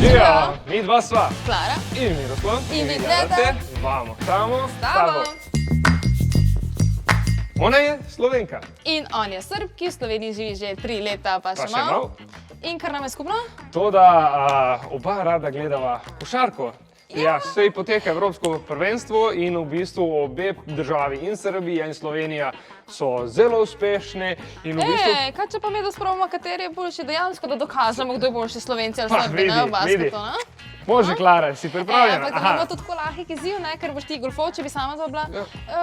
Živijo, mi dva sva. Klara. In Miroslav. In vi gledate. Vamo, tamo, Stavo. Ona je Slovenka. In on je Srb, ki v Sloveniji živi že 3 leta, pa še še malo. In kar nam je skupno? To, da oba rada gledava košarko. Ja, sej poteka Evropsko prvenstvo in v bistvu obe državi, in Srbija in Slovenija, so zelo uspešne. In v bistvu... Kaj če pa mi dospravimo, kateri je boljši dejansko, da dokažemo, kdo je boljši Slovenci ali Srbi v basketu, ne? Može, Klara, si pripravljena? Ampak da bo tudi tako lahek izziv, ker boš ti golfov, če bi sama to bila,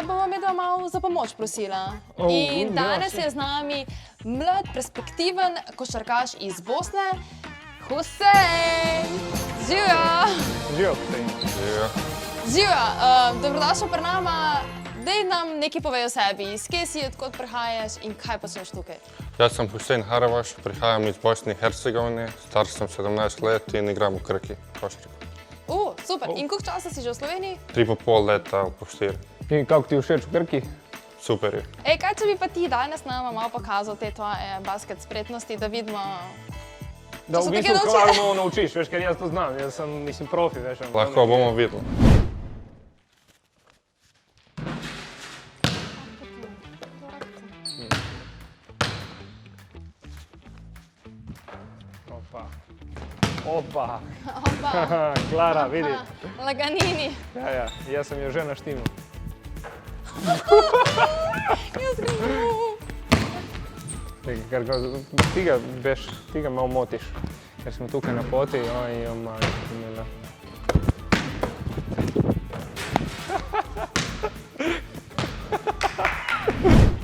bomo medva malo za pomoč prosila. In danes je z nami mlad, perspektiven košarkaš iz Bosne, Husein. Živijo! Živijo, Husein. Živijo. Živijo, dobrodošel pri nama. Dej nam nekaj povej o sebi, iz kje si, odkot prihajaš in kaj počneš tukaj? Jaz sem Husein Haravaš, prihajam iz Bosne in Hercegovine, star sem 17 let in igram v Krki, košarko. Super. In koliko časa si že v Sloveniji? 3,5 leta, po 4. In kako ti všeč v Krki? Super je. Kaj če bi pa ti danes nama malo pokazal te tvoje basket spretnosti, da vidimo... Da v bistvu klarno naučiš, veš, ker jaz to znam, jaz sem, mislim, profi, veš. Lahko bomo videli. Opa, Klara, vidi. Laganini. Ja, jaz sem jo že naštimal. Jaz gremo. Ti ga malo motiš, ker smo tukaj na poti, oj, malo imela.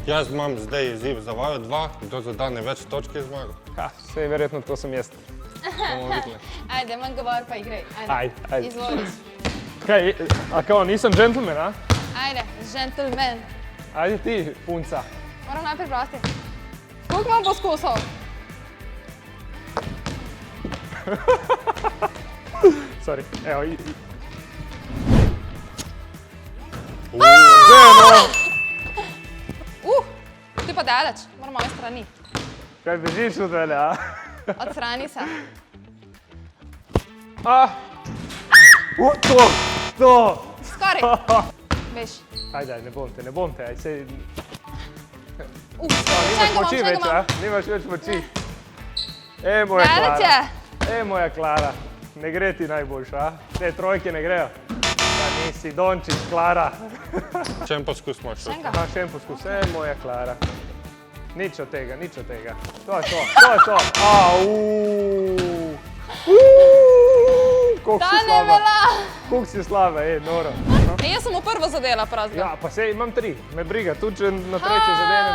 Jaz imam zdaj izziv za vaju 2, kdo zadane več točke zmaga. Sej verjetno to sem jaz. Ajde, manj govor pa igrej. Ajde. Izvoliš. Kaj, a kao, nisem džentlmen, a? Ajde, gentleman. Ajde ti, punca. Moram najprej brati. Koliko imam poskusov? Sorry, evo. Ti pa daleč, moram moje strani. Kaj bežiš od tele, a? Odstrani se. To! Skoraj. Veš. Ajde, ne bom te, ajde sej... Nimaš moči več, a? Nimaš več moči. Moja Klara. Daleč je. Moja Klara. Ne gre ti najboljš, a? Te trojke ne grejo. Da nisi Dončić, Klara. Še en poskus moš. Še en poskus, moja Klara. Nič od tega, nič od tega. To je to. Ta ne vela. Koliko si slaba, noro. Jaz sem v prvo zadela pravzaprav. Ja, pa sej imam 3, me briga, tudi če na tretje zadenem.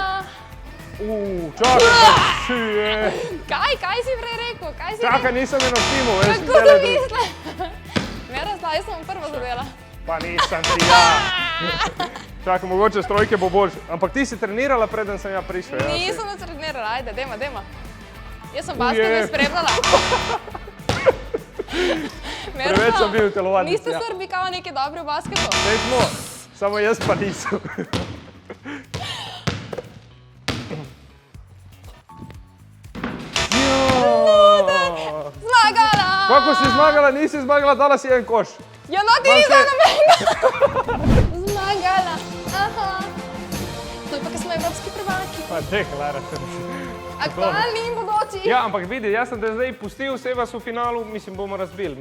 Čakaj, Kaj si prej rekel? Čakaj, nisem eno štimu, veš. Kako to misle? Miroslav, jaz sem v prvo zadela. Pa nisem ti, ja. Čakaj, mogoče s trojke bo boljše. Ampak ti si trenirala, preden sem ja prišel. Nisem trenirala, ajde, dejma. Jaz sem basket spremljala. Preveč sem bil v telovadnici. Niste Srbi kao neki dobri v basketu? Sej smo, samo jaz pa nisem. Zmagala! Kako si zmagala, nisi zmagala, dala si en koš. Ja, no ti ni dala nobenega! Zmagala! To je pa, ko smo evropski prvaki. Pa te, Klara. Aktualni in bodoči. Ja, ampak vidi, jaz sem te zdaj pustil, vse vas v finalu, mislim, bomo razbili.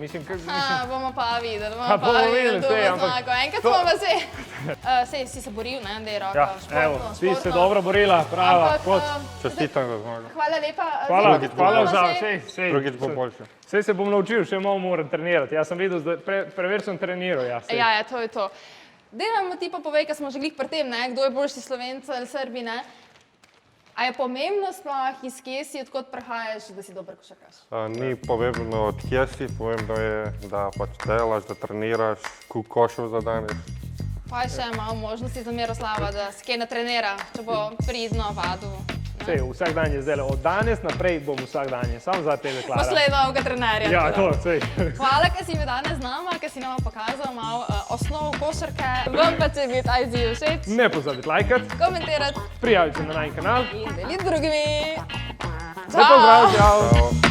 Bomo pa videli, Enkrat smo pa si se boril, ne, da je roka športno. Ti si dobro borila, prava. Čestitam za zmago. Hvala lepa. Hvala za vse. Drugič bo boljše. Vse se bom naučil, še malo moram trenirati. Jaz sem videl, da preveč sem treniral. Ja, to je to. Dej nam ti pa povej, ko smo že glih pri tem, kdo je boljši Slovenci ali Srbi, ne? A je pomembno sploh, iz kje si, odkot prihajaš, da si dober košarkaš? Ni pomembno, od kje si, pomembno je, da pač delaš, da treniraš, koliko košov zadaneš. Pa še malo možnosti za Miroslava, da se kaj natrenira, če bo pridno vadil. Sej, vsak dan je zdaj, od danes naprej bom vsak dan, samo za tebe, Klara. Posledovega trenerja. Ja, to, sej. Hvala, ker si bil danes z nama, ker si nam pokazal malo osnov košarke. Vam pa, če bi ta izziv všeč. Ne pozabiti lajkati, komentirati, prijaviti se na najin kanal. In deliti z drugimi. Lepo zdrav, čau.